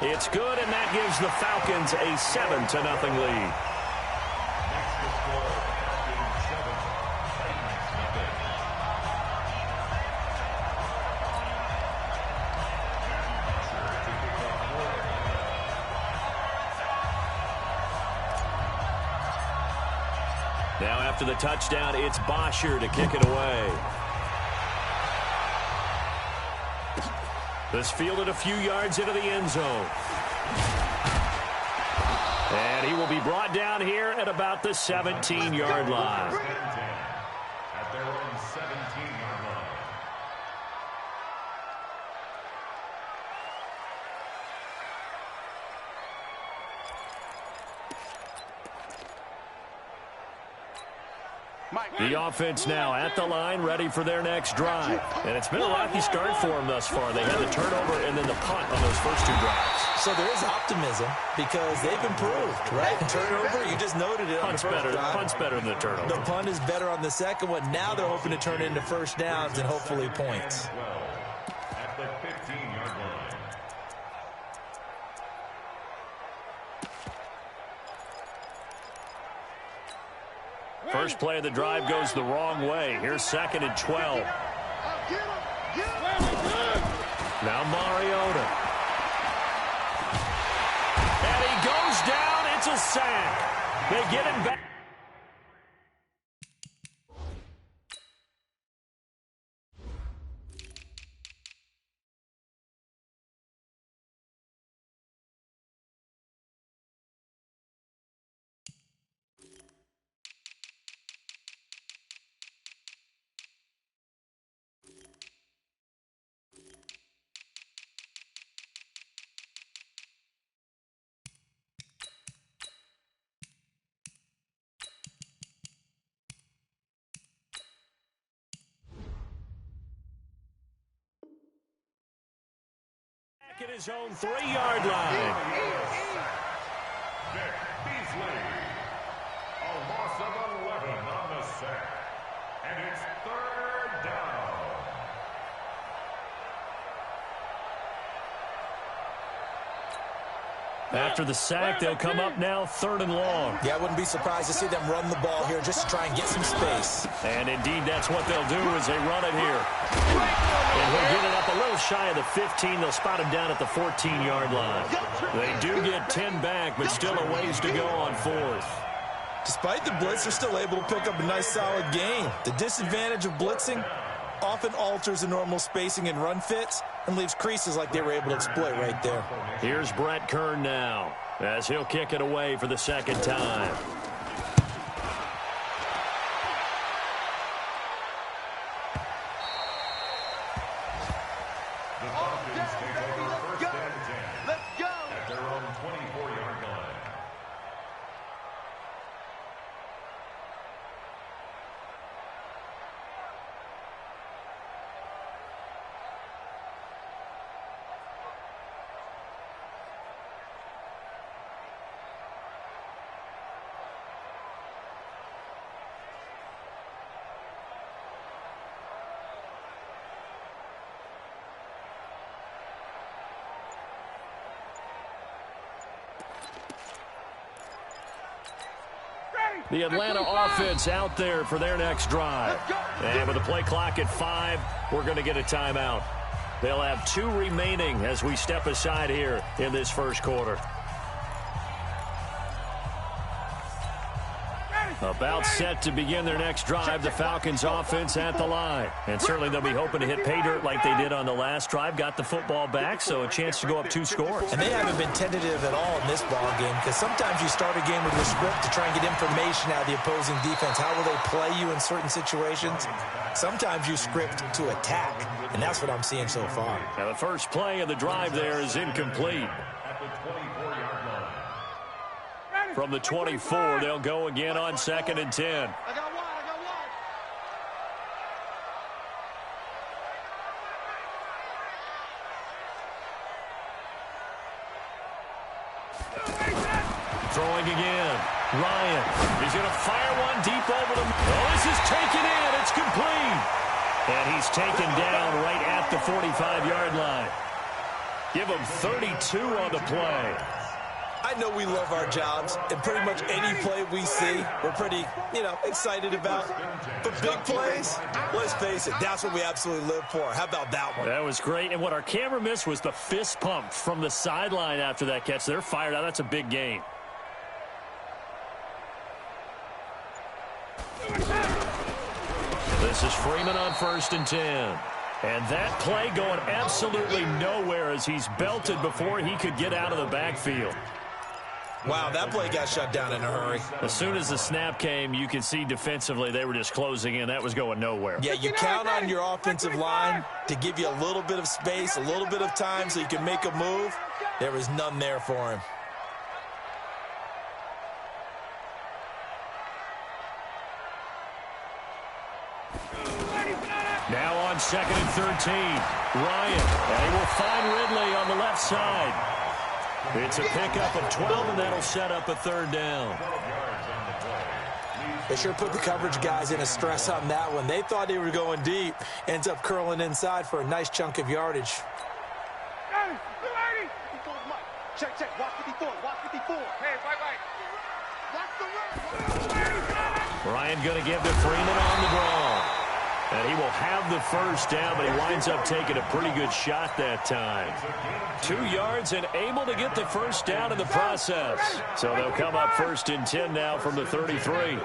It's good, and that gives the Falcons a 7-0 lead. Now after the touchdown, it's Bosher to kick it away. This fielded a few yards into the end zone. And he will be brought down here at about the 17-yard line. At their own 17-yard line. The offense now at the line, ready for their next drive. And it's been a rocky start for them thus far. They had the turnover and then the punt on those first two drives. So there is optimism because they've improved, right? Turnover, you just noted it. Punt's better than the turnover. The punt is better on the second one. Now they're hoping to turn it into first downs and hopefully points. At the 15-yard line. First play of the drive goes the wrong way. Here's 2nd and 12. Now Mariota. And he goes down. It's a sack. They get him back. At his own 3-yard line. Vic Beasley. A loss of 11 on the sack. And it's 3rd down. After the sack, they'll come up now 3rd and long. Yeah, I wouldn't be surprised to see them run the ball here just to try and get some space. And indeed, that's what they'll do as they run it here. And he'll get it up a little shy of the 15. They'll spot him down at the 14-yard line. They do get 10 back, but still a ways to go on 4th. Despite the blitz, they're still able to pick up a nice, solid gain. The disadvantage of blitzing often alters the normal spacing and run fits and leaves creases like they were able to exploit right there. Here's Brett Kern now as he'll kick it away for the 2nd time. The Falcons take over 1st and 10. Let's go. At their own 24-yard line. The Atlanta offense out there for their next drive. And with the play clock at 5, we're going to get a timeout. They'll have 2 remaining as we step aside here in this first quarter. About set to begin their next drive, the Falcons offense at the line. And certainly they'll be hoping to hit pay dirt like they did on the last drive. Got the football back, so a chance to go up 2 scores. And they haven't been tentative at all in this ball game because sometimes you start a game with your script to try and get information out of the opposing defense. How will they play you in certain situations? Sometimes you script to attack, and that's what I'm seeing so far. Now the first play of the drive there is incomplete. At the 24-yard line. From the 24, they'll go again on 2nd and 10. I got one. Throwing again. Ryan. He's going to fire one deep over the... Oh, this is taken in. It's complete. And he's taken down right at the 45-yard line. Give them 32 on the play. I know we love our jobs, and pretty much any play we see, we're pretty, excited about. But big plays, let's face it, that's what we absolutely live for. How about that one? That was great, and what our camera missed was the fist pump from the sideline after that catch. They're fired out. That's a big gain. This is Freeman on 1st and 10. And that play going absolutely nowhere as he's belted before he could get out of the backfield. Wow, that play got shut down in a hurry. As soon as the snap came, you could see defensively they were just closing in. That was going nowhere. Yeah, you count on your offensive line to give you a little bit of space, a little bit of time so you can make a move. There was none there for him. Now on 2nd and 13, Ryan, and he will find Ridley on the left side. It's a pickup of 12, and that'll set up a 3rd down. They sure put the coverage guys in a stress on that one. They thought they were going deep. Ends up curling inside for a nice chunk of yardage. Check, check. Watch 54. Watch 54. Hey, right. Ryan going to give to Freeman on the draw. And he will have the 1st down, but he winds up taking a pretty good shot that time. 2 yards and able to get the 1st down in the process. So they'll come up 1st and 10 now from the 33. Get that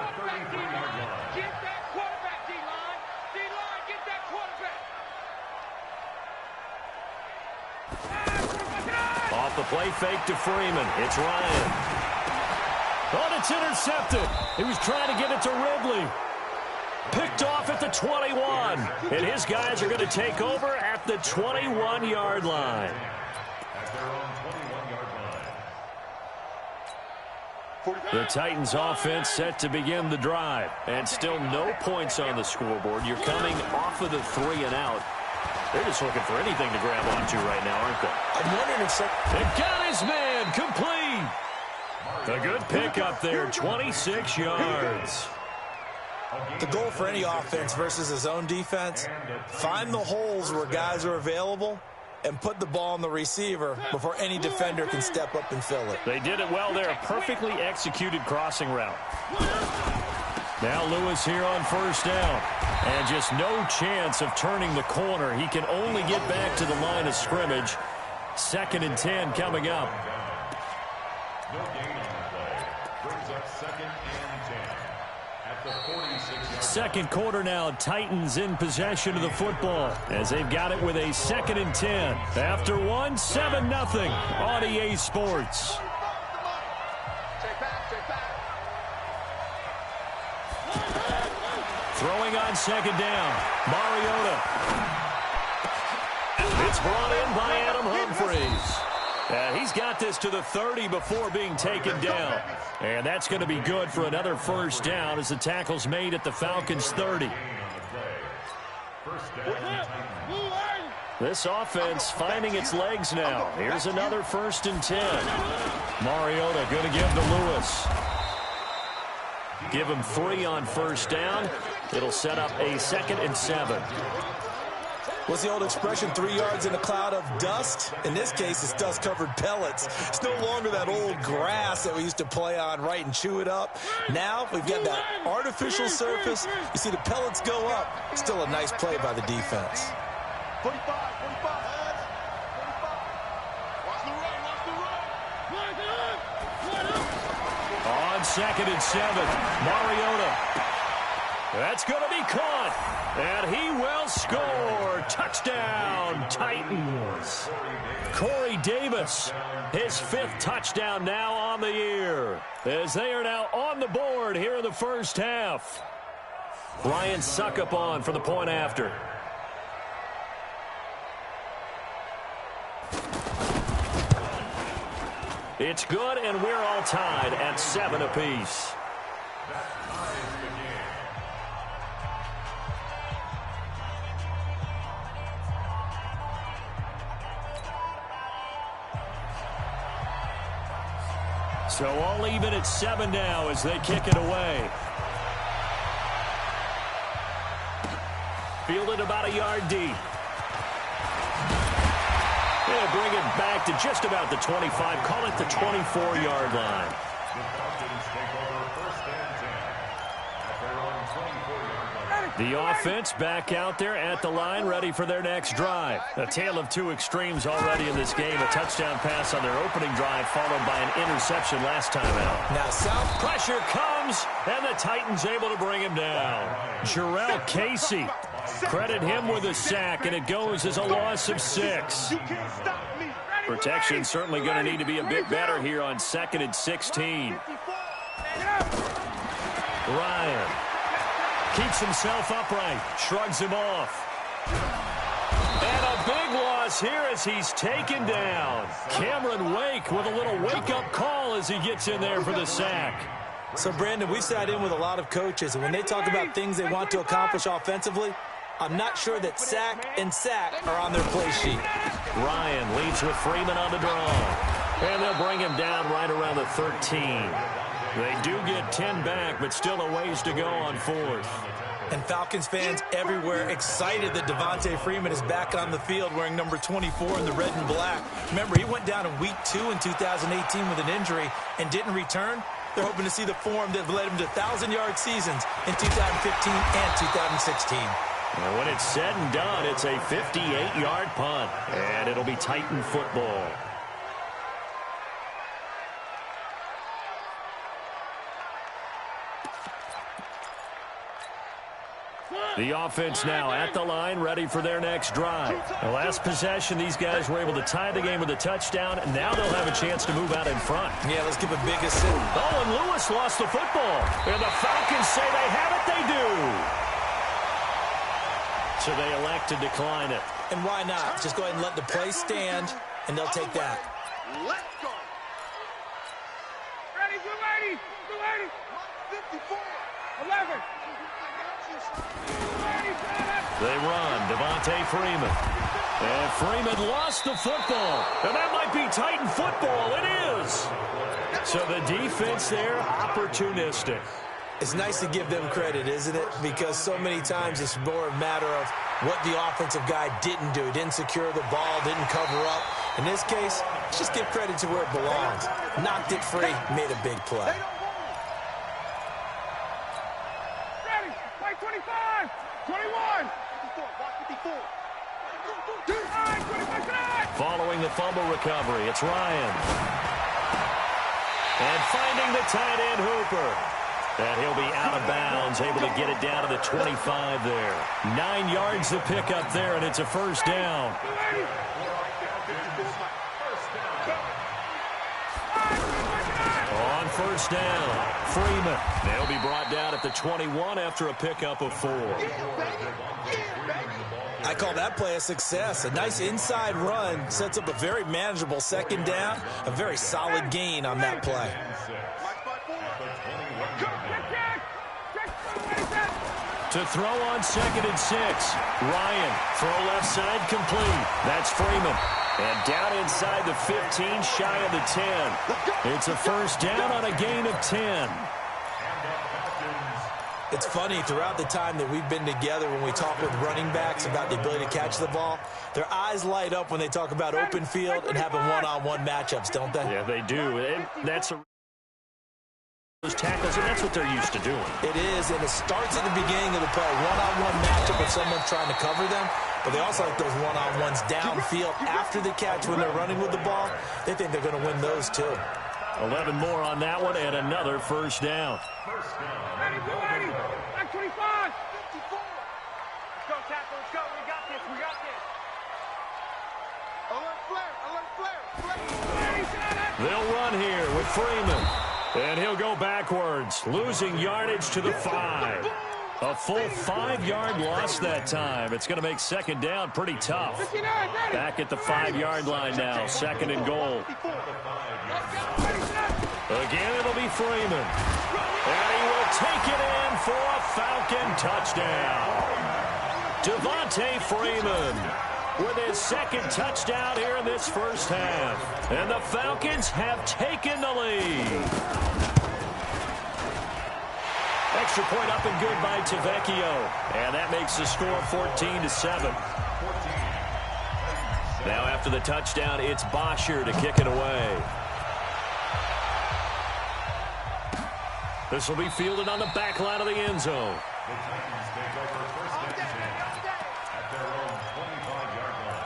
quarterback, D-line. D-line, get that quarterback. Off the play fake to Freeman. It's Ryan. Oh, it's intercepted. He was trying to get it to Ridley. Picked off at the 21. And his guys are going to take over at the 21-yard line. The Titans offense set to begin the drive. And still no points on the scoreboard. You're coming off of the 3 and out. They're just looking for anything to grab onto right now, aren't they? I'm wondering if they got his man complete. A good pickup there, 26 yards. The goal for any offense versus his own defense, find the holes where guys are available and put the ball on the receiver before any defender can step up and fill it. They did it well there. Perfectly executed crossing route. Now Lewis here on 1st down. And just no chance of turning the corner. He can only get back to the line of scrimmage. 2nd and 10 coming up. No gain on the play. Brings up 2nd and 10 at the 46-yard. Second quarter now, Titans in possession of the football as they've got it with a 2nd and 10. After 7-0 on EA Sports. Throwing on 2nd down, Mariota. It's brought in by Adam Humphries. He's got this to the 30 before being taken down. And that's going to be good for another 1st down as the tackle's made at the Falcons' 30. This offense finding its legs now. Here's another 1st and 10. Mariota going to give to Lewis. Give him 3 on 1st down. It'll set up a 2nd and 7. What's the old expression, 3 yards in a cloud of dust? In this case, it's dust-covered pellets. It's no longer that old grass that we used to play on, right, and chew it up. Now we've got that artificial surface. You see the pellets go up. Still a nice play by the defense. 45. Watch the run. On 2nd and 7, Mariota. That's going to be caught, and he will score. Touchdown, Titans. Corey Davis, his 5th touchdown now on the year, as they are now on the board here in the 1st half. Ryan Suckup on for the point after. It's good, and we're all tied at 7 apiece. So all even at 7 now as they kick it away. Fielded about a yard deep. They'll bring it back to just about the 25. Call it the 24-yard line. The Falcons take over first and 10 at their own 24-yard line. The offense back out there at the line, ready for their next drive. A tale of two extremes already in this game. A touchdown pass on their opening drive, followed by an interception last time out. Now, South Pressure comes, and the Titans able to bring him down. Jarrell Casey, credit him with a sack, and it goes as a loss of 6. You can't stop me. Protection certainly going to need to be a bit better here on 2nd and 16. Ryan keeps himself upright, shrugs him off. And a big loss here as he's taken down. Cameron Wake with a little wake-up call as he gets in there for the sack. So, Brandon, we've sat in with a lot of coaches, and when they talk about things they want to accomplish offensively, I'm not sure that sack and sack are on their play sheet. Ryan leads with Freeman on the draw. And they'll bring him down right around the 13. They do get 10 back, but still a ways to go on 4th. And Falcons fans everywhere excited that Devontae Freeman is back on the field wearing number 24 in the red and black. Remember, he went down in Week 2 in 2018 with an injury and didn't return. They're hoping to see the form that led him to 1,000-yard seasons in 2015 and 2016. And when it's said and done, it's a 58-yard punt. And it'll be Titan football. The offense now at the line, ready for their next drive. The last possession, these guys were able to tie the game with a touchdown, and now they'll have a chance to move out in front. Yeah, let's give a big assist. Oh, and Lewis lost the football. And the Falcons say they have it, they do. So they elect to decline it. And why not? Just go ahead and let the play stand, and they'll take that. Let's go. Ready, 280, 280, 54. 11. They run. Devontae Freeman. And Freeman lost the football. And that might be Titan football. It is. So the defense there, opportunistic. It's nice to give them credit, isn't it? Because so many times it's more a matter of what the offensive guy didn't do. Didn't secure the ball, didn't cover up. In this case, let's just give credit to where it belongs. Knocked it free, made a big play. Ready, play 25, 21. 54. Following the fumble recovery, it's Ryan. And finding the tight end Hooper. And he'll be out of bounds, able to get it down to the 25 there. 9 yards to pick up there, and it's a first down. On first down, Freeman. They'll be brought down at the 21 after a pickup of 4. I call that play a success. A nice inside run sets up a very manageable second down. A very solid gain on that play. To throw on 2nd and 6. Ryan, throw left side complete. That's Freeman. And down inside the 15, shy of the 10. It's a first down on a gain of 10. It's funny, throughout the time that we've been together, when we talk with running backs about the ability to catch the ball, their eyes light up when they talk about open field and having one-on-one matchups, don't they? Yeah, they do. And that's those tackles, and that's what they're used to doing. It is, and it starts at the beginning of the play. One-on-one matchup with someone trying to cover them, but they also like those one-on-ones downfield after the catch when they're running with the ball. They think they're going to win those, too. 11 more on that one, and another first down. Ready, 280, back 25. 54. Let's go, tackle. Let's go. We got this. We got this. Alert flare. Alert flare. They'll run here with Freeman. And he'll go backwards, losing yardage to the 5. A full 5-yard loss that time. It's going to make second down pretty tough. Back at the 5-yard line now, 2nd and goal. Again, it'll be Freeman. And he will take it in for a Falcon touchdown. Devontae Freeman with his 2nd touchdown here in this first half. And the Falcons have taken the lead. Extra point up and good by Tavecchio. And that makes the score 14-7. Now after the touchdown, it's Bosher to kick it away. This will be fielded on the back line of the end zone. The Titans take over first and 10 at their own 25-yard line.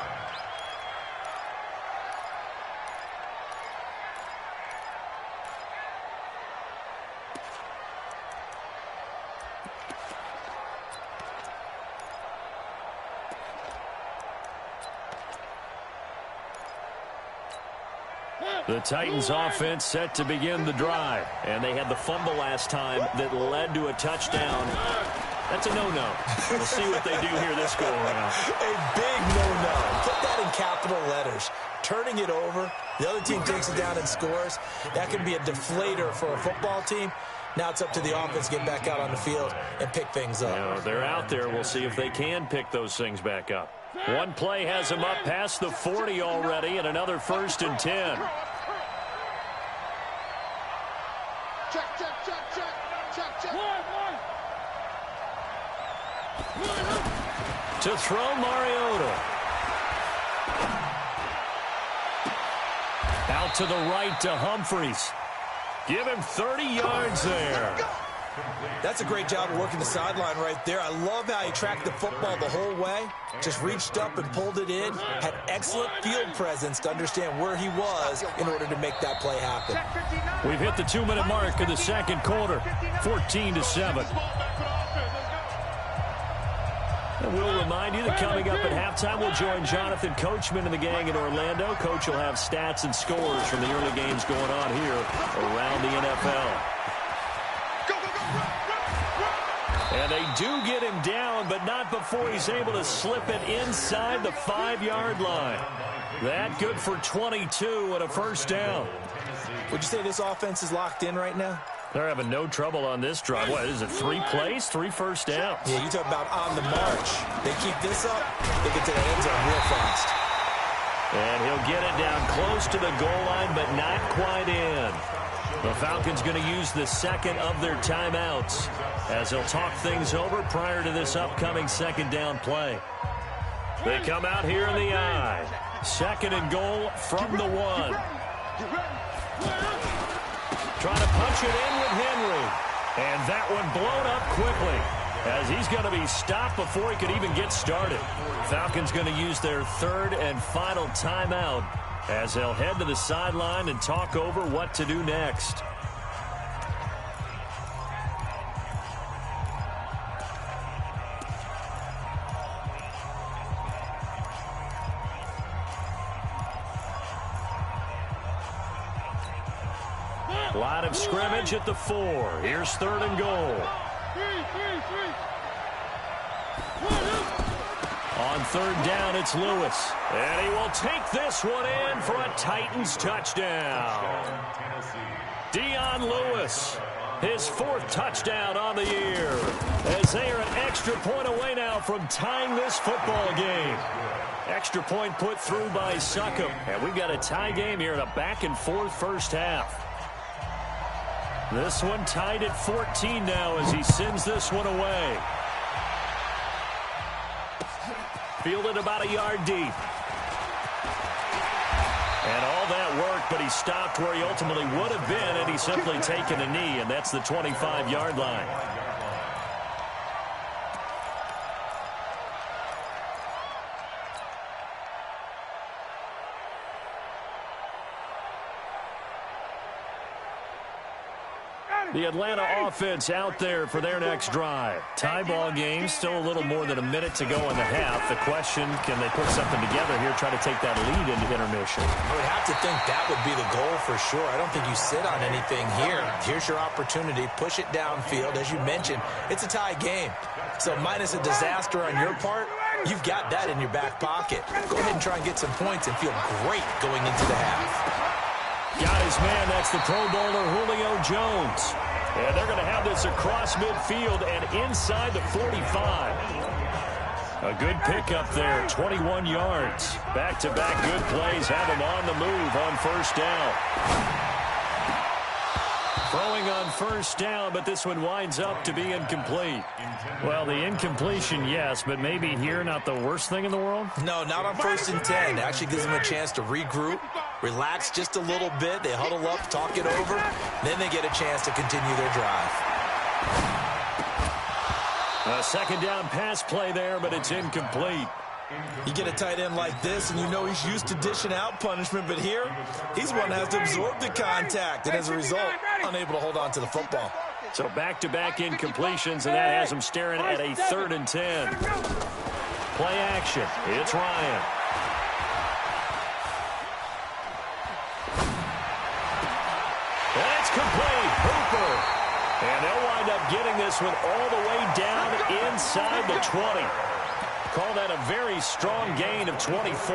The Titans offense set to begin the drive. And they had the fumble last time that led to a touchdown. That's a no-no. We'll see what they do here this go-around. A big no-no. Put that in capital letters. Turning it over, the other team takes it down and scores. That can be a deflator for a football team. Now it's up to the offense to get back out on the field and pick things up. You know, they're out there. We'll see if they can pick those things back up. One play has them up past the 40 already, and another 1st and 10. Check. To throw, Mariota. Out to the right to Humphries. Give him 30 yards there. That's a great job of working the sideline right there. I love how he tracked the football the whole way. Just reached up and pulled it in. Had excellent field presence to understand where he was in order to make that play happen. We've hit the 2-minute mark of the second quarter. 14-7. And we'll remind you that coming up at halftime, we'll join Jonathan Coachman and the gang in Orlando. Coach will have stats and scores from the early games going on here around the NFL. And they do get him down, but not before he's able to slip it inside the 5-yard line. That good for 22 and a first down. Would you say this offense is locked in right now? They're having no trouble on this drive. What, is it 3 plays, 3 first downs? Yeah, you talk about on the march. They keep this up, they get to the end zone real fast. And he'll get it down close to the goal line, but not quite in. The Falcons going to use the second of their timeouts as they'll talk things over prior to this upcoming second down play. They come out here in the I. 2nd and goal from the 1. Trying to punch it in with Henry. And that one blown up quickly as he's going to be stopped before he could even get started. Falcons going to use their 3rd and final timeout as they'll head to the sideline and talk over what to do next. Line of scrimmage at the 4. Here's 3rd and goal. On 3rd down, it's Lewis. And he will take this one in for a Titans touchdown. Dion Lewis, his 4th touchdown on the year, as they are an extra point away now from tying this football game. Extra point put through by Succop. And we've got a tie game here in a back-and-forth first half. This one tied at 14 now as he sends this one away. Fielded about a yard deep. And all that work, but he stopped where he ultimately would have been, and he's simply taken a knee, and that's the 25-yard line. The Atlanta offense out there for their next drive. Tie ball game, still a little more than a minute to go in the half. The question, can they put something together here, try to take that lead into intermission? I would have to think that would be the goal for sure. I don't think you sit on anything here. Here's your opportunity. Push it downfield. As you mentioned, it's a tie game. So minus a disaster on your part, you've got that in your back pocket. Go ahead and try and get some points and feel great going into the half. Got his man. That's the Pro Bowler Julio Jones. And they're going to have this across midfield and inside the 45. A good pickup there, 21 yards. Back-to-back good plays have him on the move on first down. Throwing on first down, but this one winds up to be incomplete. Well, the incompletion, yes, but maybe here not the worst thing in the world? No, not on 1st and 10. It actually gives them a chance to regroup, relax just a little bit. They huddle up, talk it over, then they get a chance to continue their drive. A second down pass play there, but it's incomplete. You get a tight end like this, and you know he's used to dishing out punishment, but here, he's one that has to absorb the contact, and as a result, unable to hold on to the football. So back-to-back incompletions, and that has him staring at a 3rd and 10. Play action. It's Ryan. And it's complete. Hooper. And they'll wind up getting this one all the way down inside the 20. Call that a very strong gain of 24.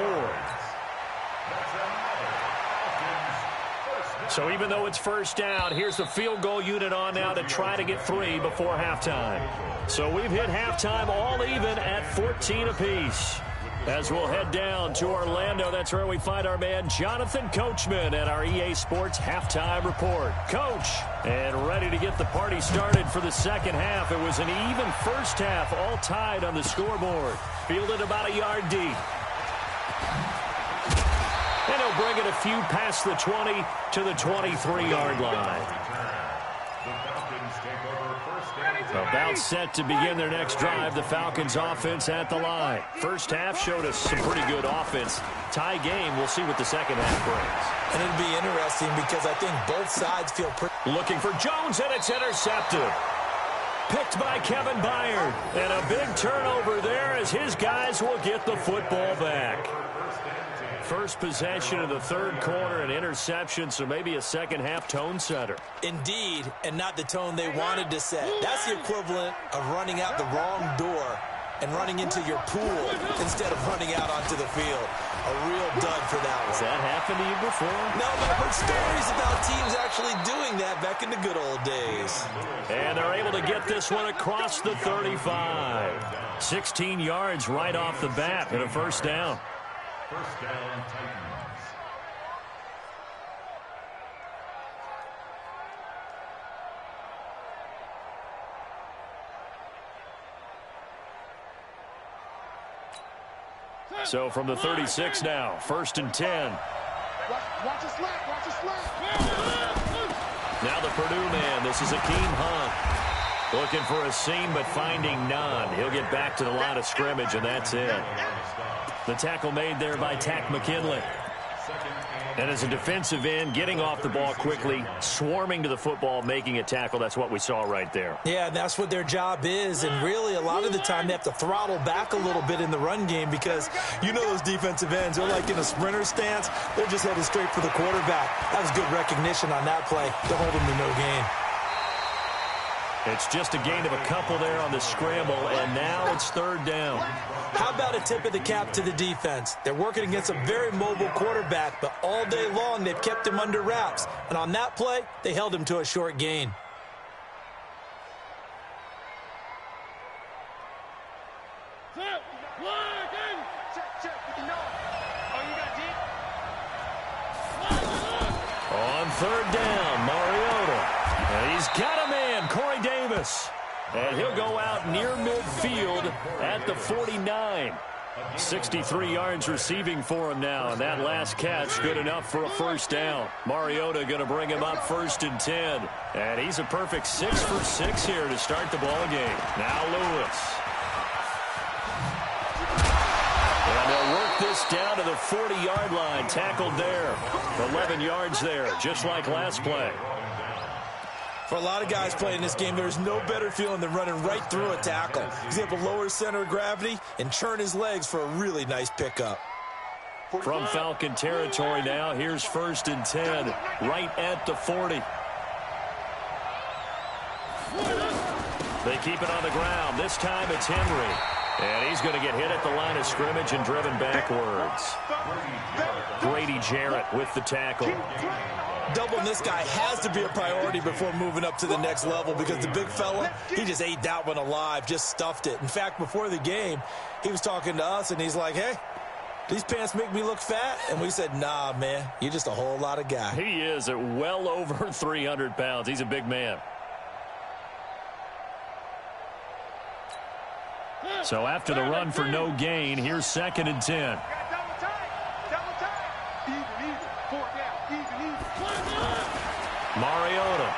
So even though it's first down, here's the field goal unit on now to try to get 3 before halftime. So we've hit halftime all even at 14 apiece. As we'll head down to Orlando, that's where we find our man Jonathan Coachman at our EA Sports Halftime Report. Coach, and ready to get the party started for the second half. It was an even first half, all tied on the scoreboard. Fielded about a yard deep. And he'll bring it a few past the 20 to the 23-yard line. About set to begin their next drive. The Falcons offense at the line. First half showed us some pretty good offense. Tie game. We'll see what the second half brings. And it'll be interesting because I think both sides feel pretty... Looking for Jones, and it's intercepted. Picked by Kevin Byard. And a big turnover there as his guys will get the football back. First possession of the third quarter, an interception, so maybe a second-half tone setter. Indeed, and not the tone they wanted to set. That's the equivalent of running out the wrong door and running into your pool instead of running out onto the field. A real dud for that one. Has that happened to you before? No, but I've heard stories about teams actually doing that back in the good old days. And they're able to get this one across the 35. 16 yards right off the bat and a first down. First down, Titans. So from the 36 now, 1st and 10. Watch a slap, watch a slap. Now the Purdue man, this is Akeem Hunt. Looking for a seam, but finding none. He'll get back to the line of scrimmage, and that's it. The tackle made there by Tack McKinley. And as a defensive end, getting off the ball quickly, swarming to the football, making a tackle. That's what we saw right there. Yeah, that's what their job is. And really, a lot of the time, they have to throttle back a little bit in the run game because you know those defensive ends, they're like in a sprinter stance. They're just headed straight for the quarterback. That was good recognition on that play to hold them to no gain. It's just a gain of a couple there on the scramble, and now it's 3rd down. How about a tip of the cap to the defense? They're working against a very mobile quarterback, but all day long they've kept him under wraps. And on that play, they held him to a short gain. On 3rd down, Mariota. And he's got a man, Corey Davis. And he'll go out near midfield at the 49. 63 yards receiving for him now, and that last catch good enough for a first down. Mariota going to bring him up 1st and 10. And he's a perfect 6 for 6 here to start the ball game. Now Lewis. And they'll work this down to the 40-yard line. Tackled there. 11 yards there, just like last play. For a lot of guys playing this game, there's no better feeling than running right through a tackle. He's able to lower his center of gravity and churn his legs for a really nice pickup. From Falcon territory now, here's 1st and 10, right at the 40. They keep it on the ground. This time it's Henry. And he's going to get hit at the line of scrimmage and driven backwards. Grady Jarrett with the tackle. Doubling this guy has to be a priority before moving up to the next level because the big fella, he just ate that one alive, just stuffed it. In fact, before the game, he was talking to us, and he's like, hey, these pants make me look fat. And we said, nah, man, you're just a whole lot of guy. He is at well over 300 pounds. He's a big man. So after the run for no gain, here's 2nd and 10. Mariota.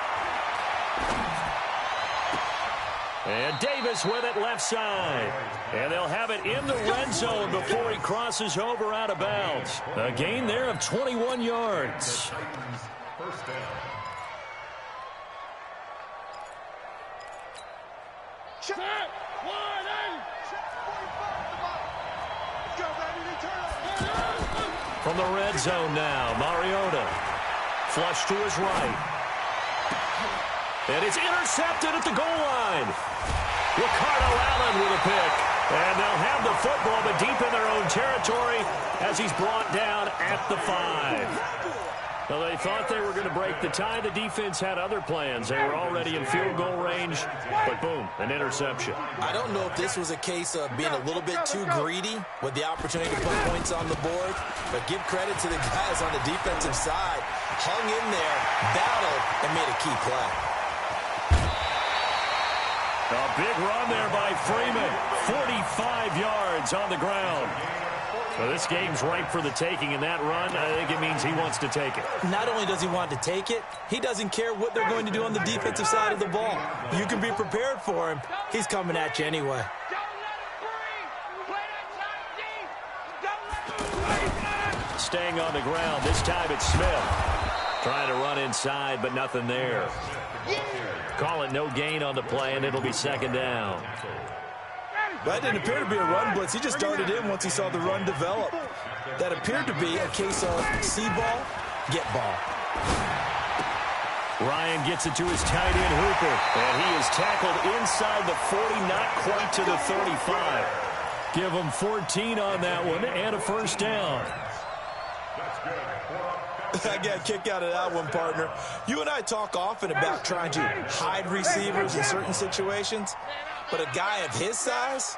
And Davis with it left side. And they'll have it in the red zone before he crosses over out of bounds. A gain there of 21 yards. First down. From the red zone now, Mariota. Flush to his right. And it's intercepted at the goal line. Ricardo Allen with a pick. And they'll have the football, but deep in their own territory as he's brought down at the 5. Well, they thought they were going to break the tie. The defense had other plans. They were already in field goal range, but boom, an interception. I don't know if this was a case of being a little bit too greedy with the opportunity to put points on the board, but give credit to the guys on the defensive side. Hung in there, battled, and made a key play. A big run there by Freeman. 45 yards on the ground. So this game's ripe for the taking, and that run, I think it means he wants to take it. Not only does he want to take it, he doesn't care what they're going to do on the defensive side of the ball. You can be prepared for him. He's coming at you anyway. Staying on the ground, this time it's Smith. Trying to run inside, but nothing there. Call it no gain on the play, and it'll be 2nd down. That didn't appear to be a run blitz. He just darted in once he saw the run develop. That appeared to be a case of see ball, get ball. Ryan gets it to his tight end, Hooper. And he is tackled inside the 40, not quite to the 35. Give him 14 on that one and a first down. I got a kick out of that one, partner. You and I talk often about trying to hide receivers in certain situations. But a guy of his size,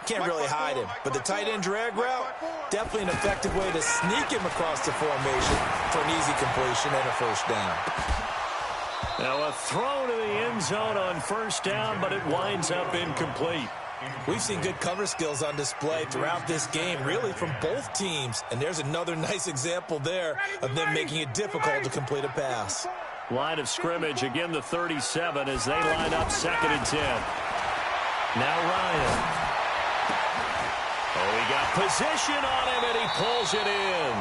can't really hide him. But the tight end drag route, definitely an effective way to sneak him across the formation for an easy completion and a first down. Now a throw to the end zone on first down, but it winds up incomplete. We've seen good cover skills on display throughout this game, really from both teams. And there's another nice example there of them making it difficult to complete a pass. Line of scrimmage, again the 37 as they line up 2nd and 10. Now Ryan. Oh, he got position on him, and he pulls it in.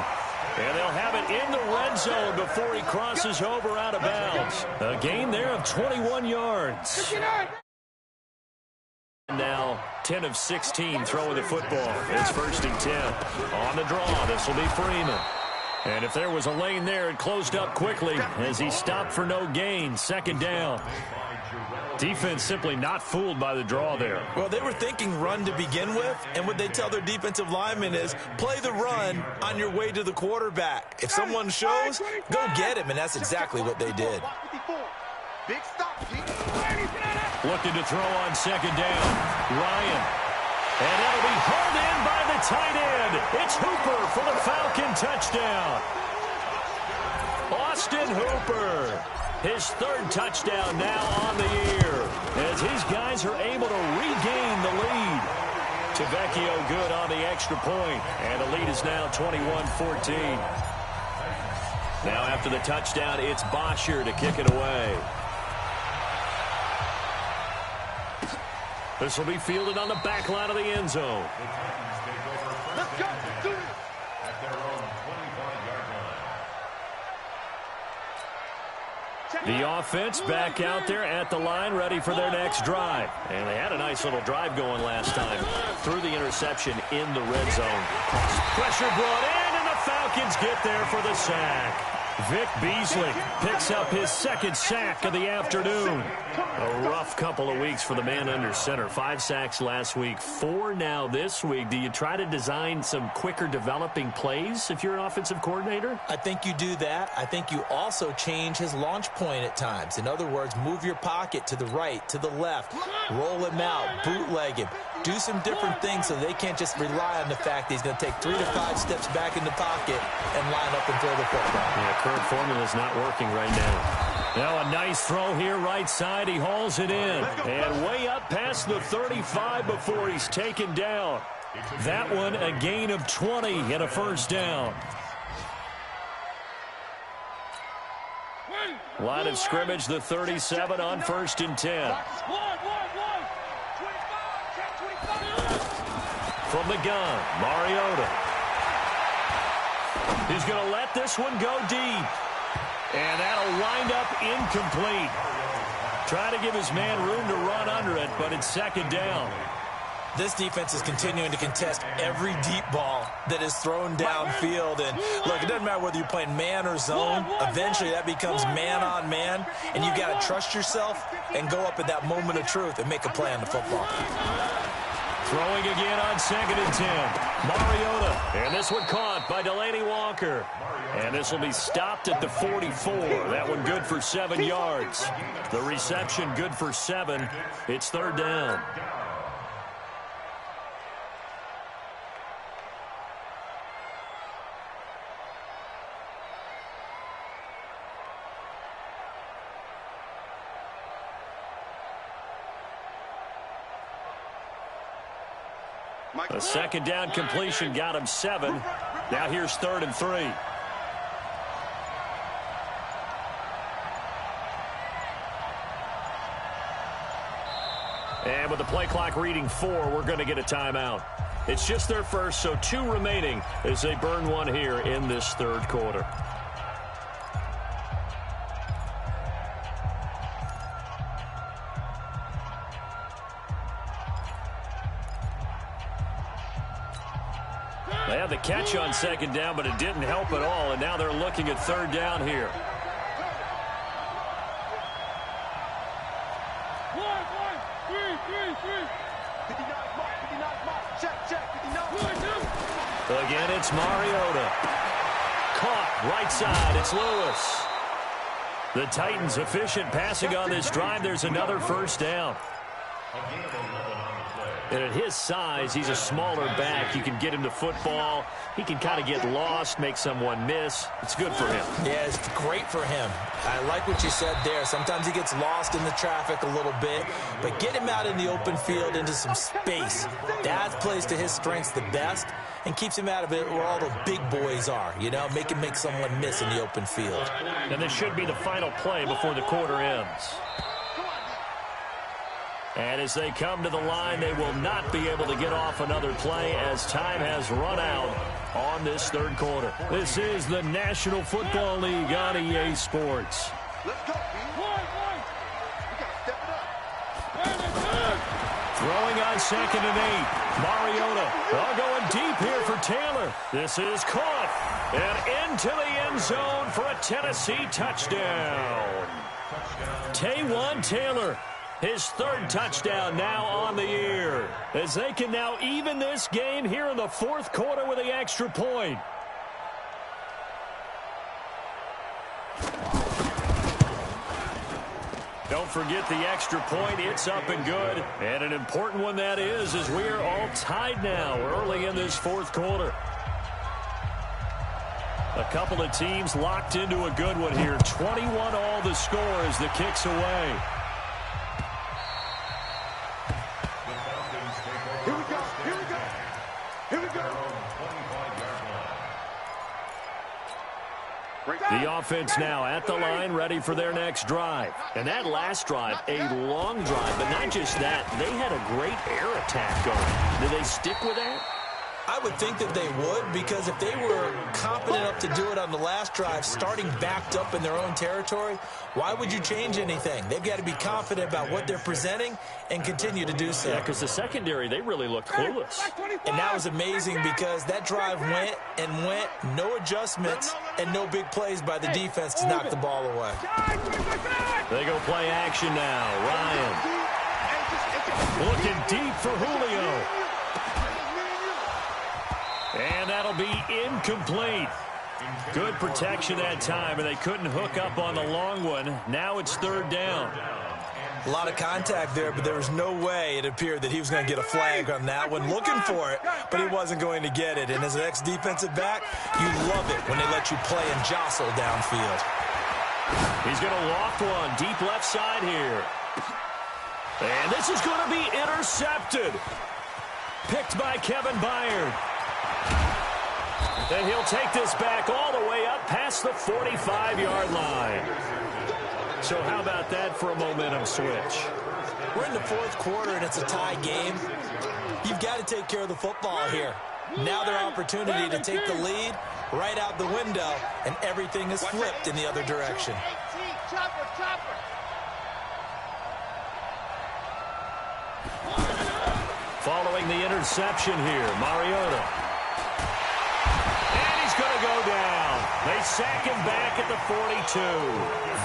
And they'll have it in the red zone before he crosses over out of bounds. A gain there of 21 yards. Now 10 of 16 throwing the football. It's 1st and 10. On the draw, this will be Freeman. And if there was a lane there, it closed up quickly as he stopped for no gain. 2nd down. Defense simply not fooled by the draw there. Well, they were thinking run to begin with, and what they tell their defensive linemen is play the run on your way to the quarterback. If someone shows, go get him, and that's exactly what they did. Big stop, Looking to throw on 2nd down. Ryan. And that'll be hauled in by the tight end. It's Hooper for the Falcon touchdown. Austin Hooper. His 3rd touchdown now on the year as his guys are able to regain the lead. Tavecchio good on the extra point, and the lead is now 21-14. Now after the touchdown, it's Bosher to kick it away. This will be fielded on the back line of the end zone. Let's go. Do it. At their own 25-yard line. The offense back out there at the line, ready for their next drive. And they had a nice little drive going last time. Through the interception in the red zone. Pressure brought in, and the Falcons get there for the sack. Vic Beasley picks up his 2nd sack of the afternoon. A rough couple of weeks for the man under center. 5 sacks last week, 4 now this week. Do you try to design some quicker developing plays if you're an offensive coordinator? I think you do that. I think you also change his launch point at times. In other words, move your pocket to the right, to the left, roll him out, bootleg him. do some different things so they can't just rely on the fact that he's going to take 3 to 5 steps back in the pocket and line up and throw the football. Yeah, current formula is not working right now. Now a nice throw here right side. He hauls it in. And way up past the 35 before he's taken down. That one a gain of 20 and a first down. Line of scrimmage, the 37 on 1st and 10. From the gun, Mariota. He's going to let this one go deep. And that'll wind up incomplete. Try to give his man room to run under it, but it's 2nd down. This defense is continuing to contest every deep ball that is thrown downfield. And, look, it doesn't matter whether you're playing man or zone. Eventually, that becomes man on man. And you've got to trust yourself and go up at that moment of truth and make a play on the football. Throwing again on 2nd and 10. Mariota. And this one caught by Delaney Walker. And this will be stopped at the 44. That one good for 7 yards. The reception good for 7. It's 3rd down. A 2nd down completion got him 7. Now here's 3rd and 3. And with the play clock reading 4, we're going to get a timeout. It's just their first, so 2 remaining as they burn one here in this 3rd quarter. They had the catch on 2nd down, but it didn't help at all, and now they're looking at 3rd down here. Again, it's Mariota. Caught right side. It's Lewis. The Titans efficient passing on this drive. There's another first down. And at his size, he's a smaller back. You can get him to football. He can kind of get lost, make someone miss. It's good for him. Yeah, it's great for him. I like what you said there. Sometimes he gets lost in the traffic a little bit, but get him out in the open field into some space. That plays to his strengths the best and keeps him out of it where all the big boys are, you know, make him make someone miss in the open field. And this should be the final play before the quarter ends. And as they come to the line, they will not be able to get off another play as time has run out on this 3rd quarter. This is the National Football League on EA Sports. Let's go, B. We gotta step it up. Throwing on 2nd and 8. Mariota going deep here for Taylor. This is caught. And into the end zone for a Tennessee touchdown. Taywan Taylor. His 3rd touchdown now on the year, as they can now even this game here in the 4th quarter with the extra point. Don't forget the extra point. It's up and good. And an important one that is, as we are all tied now early in this 4th quarter. A couple of teams locked into a good one here. 21 all the score as the kick's away. The offense now at the line, ready for their next drive. And that last drive, a long drive, but not just that. They had a great air attack going. Did they stick with that? I would think that they would, because if they were confident enough to do it on the last drive, starting backed up in their own territory, why would you change anything? They've got to be confident about what they're presenting and continue to do so. Yeah, because the secondary, they really looked clueless. And that was amazing because that drive went and went, no adjustments and no big plays by the defense to knock the ball away. They go play action now. Ryan looking deep for Julio. And that'll be incomplete. Good protection that time, and they couldn't hook up on the long one. Now it's 3rd down. A lot of contact there, but there was no way it appeared that he was going to get a flag on that one. Looking for it, but he wasn't going to get it. And as an ex-defensive back, you love it when they let you play and jostle downfield. He's going to loft one deep left side here. And this is going to be intercepted. Picked by Kevin Byard. And he'll take this back all the way up past the 45-yard line. So how about that for a momentum switch? We're in the fourth quarter, and it's a tie game. You've got to take care of the football here. Now their opportunity to take the lead right out the window, and everything is flipped in the other direction. Following the interception here, Mariota. And he's going to go down. They sack him back at the 42.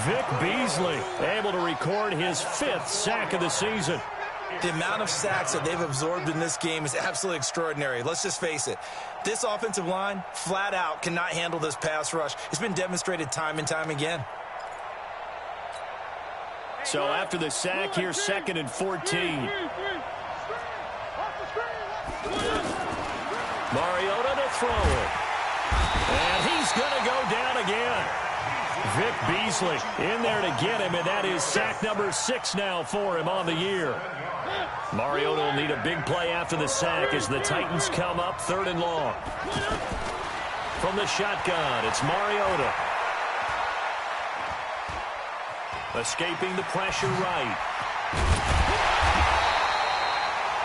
Vic Beasley able to record his 5th sack of the season. The amount of sacks that they've absorbed in this game is absolutely extraordinary. Let's just face it. This offensive line, flat out, cannot handle this pass rush. It's been demonstrated time and time again. So after the sack here, 2nd and 14. Mariota to throw it. And he's going to go down again. Vic Beasley in there to get him, and that is sack number 6 now for him on the year. Mariota will need a big play after the sack as the Titans come up 3rd and long. From the shotgun, it's Mariota. Escaping the pressure right.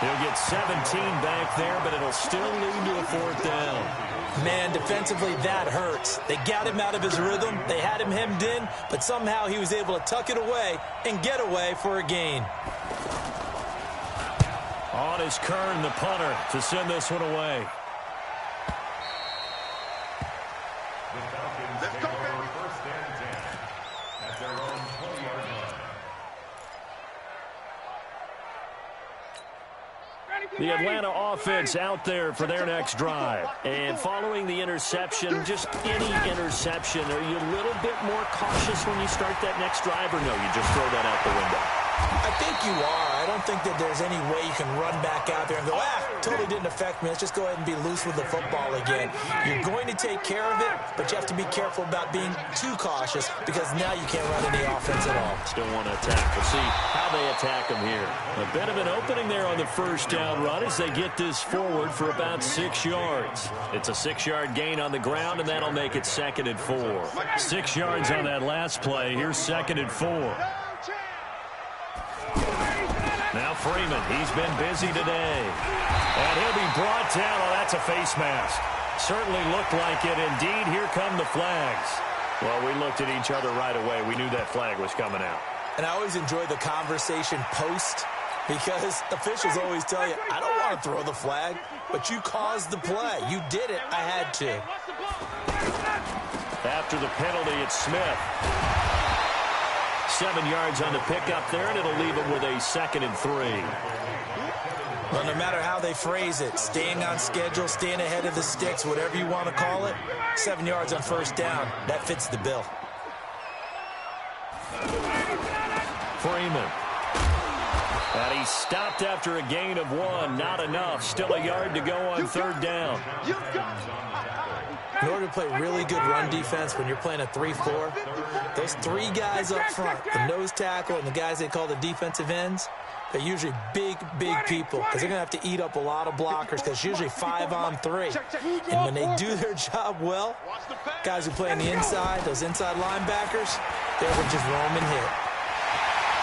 He'll get 17 back there, but it'll still lead to a 4th down. Man, defensively, that hurts. They got him out of his rhythm. They had him hemmed in, but somehow he was able to tuck it away and get away for a gain. On is Kern, the punter, to send this one away. Let's go, baby. 1st and 10 at their own 20-yard line. The Atlanta offense out there for their next drive. And following the interception, just any interception, are you a little bit more cautious when you start that next drive, or no, you just throw that out the window? I think you are. I don't think that there's any way you can run back out there and go, totally didn't affect me. Let's just go ahead and be loose with the football again. You're going to take care of it, but you have to be careful about being too cautious because now you can't run any offense at all. Still want to attack. We'll see how they attack them here. A bit of an opening there on the 1st down run as they get this forward for about 6 yards. It's a 6-yard gain on the ground, and that'll make it 2nd and 4. 6 yards on that last play. Here's 2nd and 4. Now Freeman, he's been busy today. And he'll be brought down. Oh, that's a face mask. Certainly looked like it. Indeed, here come the flags. Well, we looked at each other right away. We knew that flag was coming out. And I always enjoy the conversation post because officials always tell you, I don't want to throw the flag, but you caused the play. You did it. I had to. After the penalty, it's Smith. 7 yards on the pickup there, and it'll leave him with a 2nd and 3. Well, no matter how they phrase it, staying on schedule, staying ahead of the sticks, whatever you want to call it, 7 yards on 1st down, that fits the bill. Freeman. And he stopped after a gain of 1. Not enough. Still a yard to go on 3rd down. In order to play really good run defense when you're playing a 3-4, those 3 guys up front, the nose tackle and the guys they call the defensive ends, they're usually big people because they're going to have to eat up a lot of blockers because it's usually 5-on-3. And when they do their job well, guys who play on the inside, those inside linebackers, they're able to just roam and hit.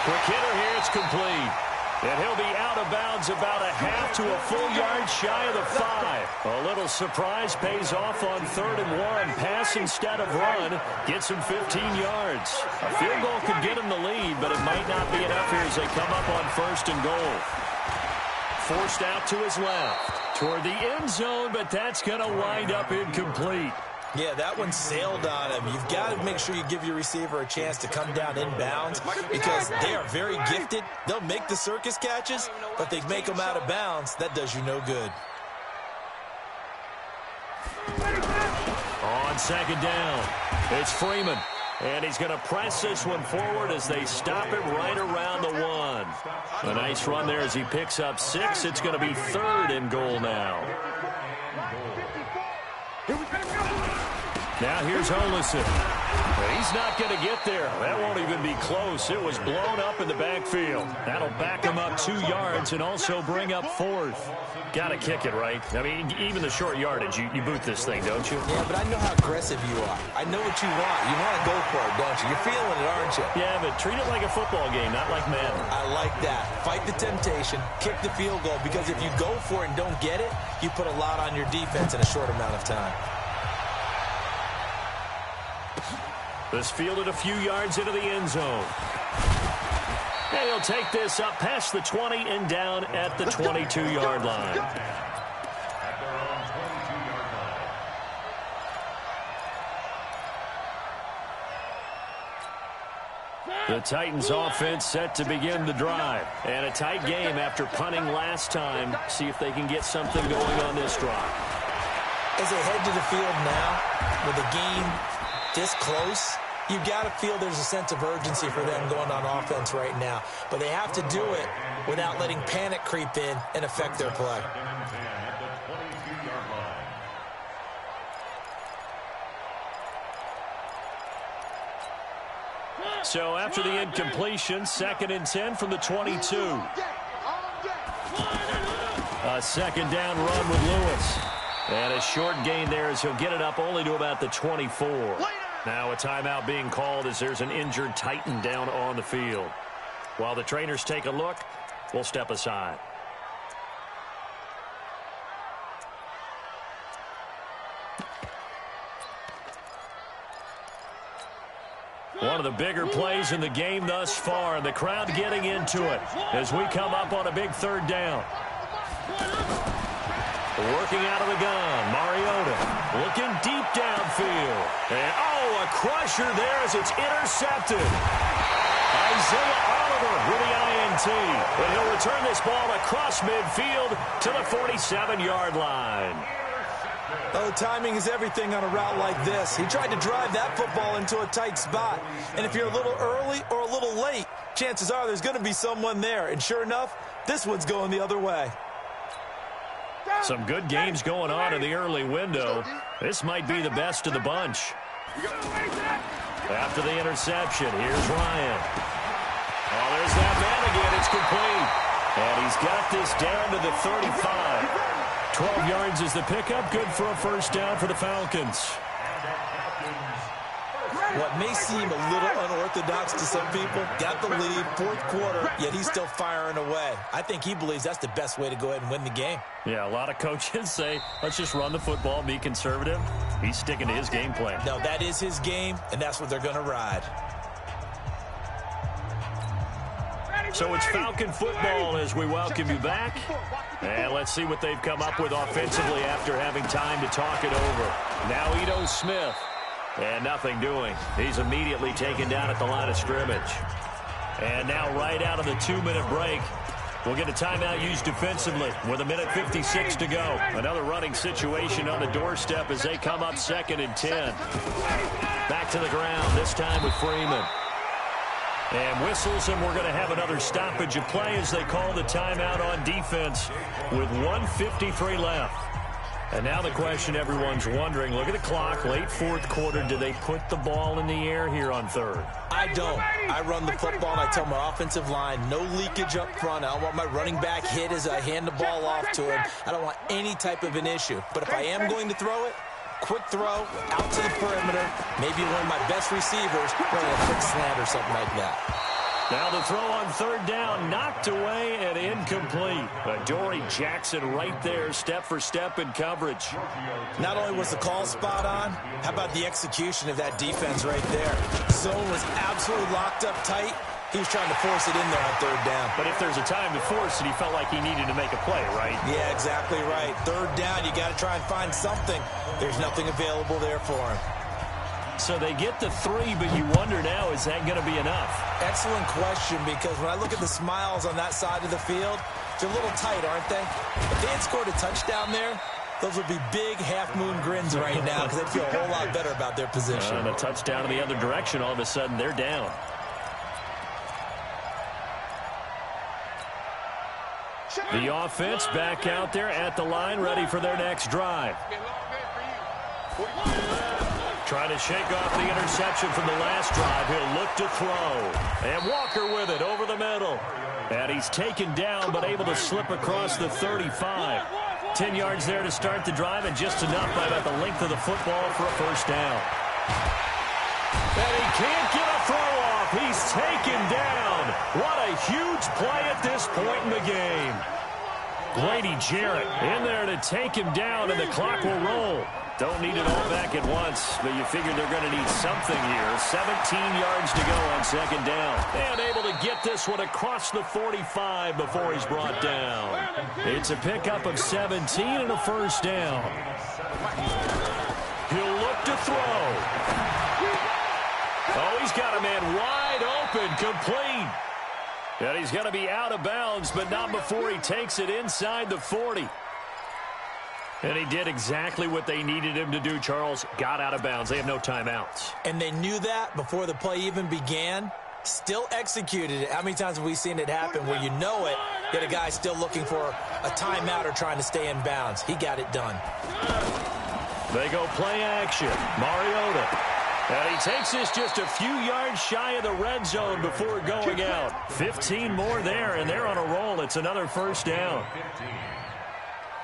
Quick hitter here, it's complete. And he'll be out of bounds about a half to a full yard shy of the 5. A little surprise pays off on 3rd and 1. Pass instead of run. Gets him 15 yards. A field goal could get him the lead, but it might not be enough here as they come up on 1st and goal. Forced out to his left. Toward the end zone, but that's going to wind up incomplete. Yeah, that one sailed on him. You've got to make sure you give your receiver a chance to come down inbounds because they are very gifted. They'll make the circus catches, but they make them out of bounds. That does you no good. On 2nd down, it's Freeman. And he's going to press this one forward as they stop it right around the 1. A nice run there as he picks up 6. It's going to be 3rd and goal now. Now here's Olesen. He's not going to get there. That won't even be close. It was blown up in the backfield. That'll back him up 2 yards and also bring up 4th. Got to kick it, right? I mean, even the short yardage, you boot this thing, don't you? Yeah, but I know how aggressive you are. I know what you want. You want to go for it, don't you? You're feeling it, aren't you? Yeah, but treat it like a football game, not like Madden. I like that. Fight the temptation. Kick the field goal, because if you go for it and don't get it, you put a lot on your defense in a short amount of time. This fielded a few yards into the end zone. And he'll take this up past the 20 and down at the 22-yard line. The Titans offense set to begin the drive. And a tight game after punting last time. See if they can get something going on this drive. As they head to the field now, with the game this close, you've got to feel there's a sense of urgency for them going on offense right now. But they have to do it without letting panic creep in and affect their play. So after the incompletion, 2nd and 10 from the 22. A second down run with Lewis. And a short gain there as he'll get it up only to about the 24. Now a timeout being called as there's an injured Titan down on the field. While the trainers take a look, we'll step aside. One of the bigger plays in the game thus far, and the crowd getting into it as we come up on a big 3rd down. Working out of the gun, Mariota looking deep downfield. And, a crusher there as it's intercepted. Isaiah Oliver with the INT. And he'll return this ball across midfield to the 47-yard line. Oh, timing is everything on a route like this. He tried to drive that football into a tight spot. And if you're a little early or a little late, chances are there's going to be someone there. And sure enough, this one's going the other way. Some good games going on in the early window. This might be the best of the bunch. After the interception, here's Ryan. Oh, there's that man again. It's complete. And he's got this down to the 35. 12 yards is the pickup. Good for a first down for the Falcons. What may seem a little unorthodox to some people, got the lead, 4th quarter, yet he's still firing away. I think he believes that's the best way to go ahead and win the game. Yeah, a lot of coaches say, let's just run the football, be conservative. He's sticking to his game plan. No, that is his game, and that's what they're going to ride. So it's Falcon football as we welcome you back. And let's see what they've come up with offensively after having time to talk it over. Now Ito Smith. And nothing doing. He's immediately taken down at the line of scrimmage. And now right out of the 2-minute break, we'll get a timeout used defensively with 1:56 to go. Another running situation on the doorstep as they come up 2nd and 10. Back to the ground, this time with Freeman. And whistles, and we're going to have another stoppage of play as they call the timeout on defense with 1:53 left. And now the question everyone's wondering, look at the clock, late 4th quarter, do they put the ball in the air here on 3rd? I don't. I run the football, and I tell my offensive line, no leakage up front. I don't want my running back hit as I hand the ball off to him. I don't want any type of an issue. But if I am going to throw it, quick throw, out to the perimeter, maybe one of my best receivers running a quick slant or something like that. Now the throw on 3rd down, knocked away and incomplete. Adoree Jackson right there, step for step in coverage. Not only was the call spot on, how about the execution of that defense right there? Zone was absolutely locked up tight. He was trying to force it in there on 3rd down. But if there's a time to force it, he felt like he needed to make a play, right? Yeah, exactly right. 3rd down, you got to try and find something. There's nothing available there for him. So they get the 3, but you wonder now, is that going to be enough? Excellent question, because when I look at the smiles on that side of the field, they're a little tight, aren't they? If they had scored a touchdown there, Those would be big half-moon grins right now because they'd feel a whole lot better about their position. And a touchdown in the other direction, all of a sudden they're down. The offense back out there at the line, ready for their next drive. Trying to shake off the interception from the last drive. He'll look to throw. And Walker with it over the middle. And he's taken down, but able to slip across the 35. 10 yards there to start the drive, and just enough by about the length of the football for a first down. And he can't get a throw off. He's taken down. What a huge play at this point in the game. Grady Jarrett in there to take him down, and the clock will roll. Don't need it all back at once, but you figure they're going to need something here. 17 yards to go on second down. And able to get this one across the 45 before he's brought down. It's a pickup of 17 and a first down. He'll look to throw. Oh, he's got a man wide open, complete. And he's going to be out of bounds, but not before he takes it inside the 40. And he did exactly what they needed him to do, Charles. Got out of bounds. They have no timeouts. And they knew that before the play even began. Still executed it. How many times have we seen it happen where you know it, yet a guy still looking for a timeout or trying to stay in bounds? He got it done. They go play action. Mariota. And he takes this just a few yards shy of the red zone before going out. 15 more there, and they're on a roll. It's another first down.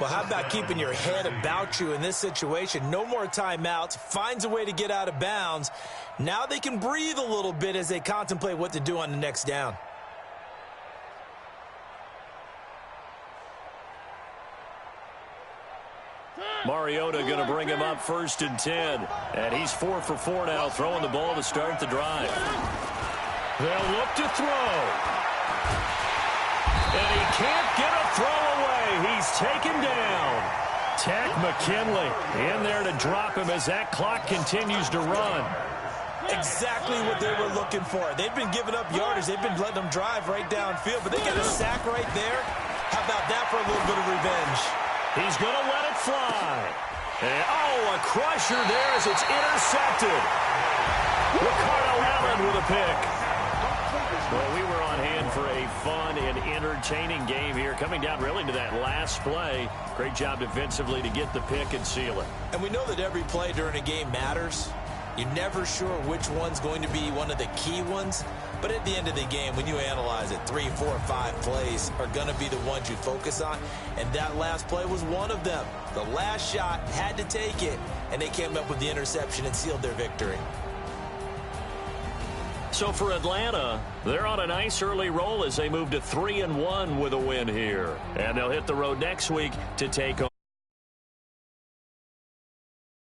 Well, how about keeping your head about you in this situation? No more timeouts. Finds a way to get out of bounds. Now they can breathe a little bit as they contemplate what to do on the next down. Mariota going to bring him up 1st and 10. And he's 4 for 4 now, throwing the ball to start the drive. They'll look to throw. And he can't get a throw away. He's taken down. Tack McKinley in there to drop him as that clock continues to run. Exactly what they were looking for. They've been giving up yardage. They've been letting them drive right downfield, but they got a sack right there. How about that for a little bit of revenge? He's going to let it fly. And, oh, a crusher there as it's intercepted. Ricardo Allen with a pick. Well, we were on hand for a fun and entertaining game here, coming down really to that last play. Great job defensively to get the pick and seal it. And we know that every play during a game matters. You're never sure which one's going to be one of the key ones. But at the end of the game, when you analyze it, 3, 4, 5 plays are going to be the ones you focus on. And that last play was one of them. The last shot had to take it, and they came up with the interception and sealed their victory. So for Atlanta, they're on a nice early roll as they move to 3-1 with a win here. And they'll hit the road next week to take on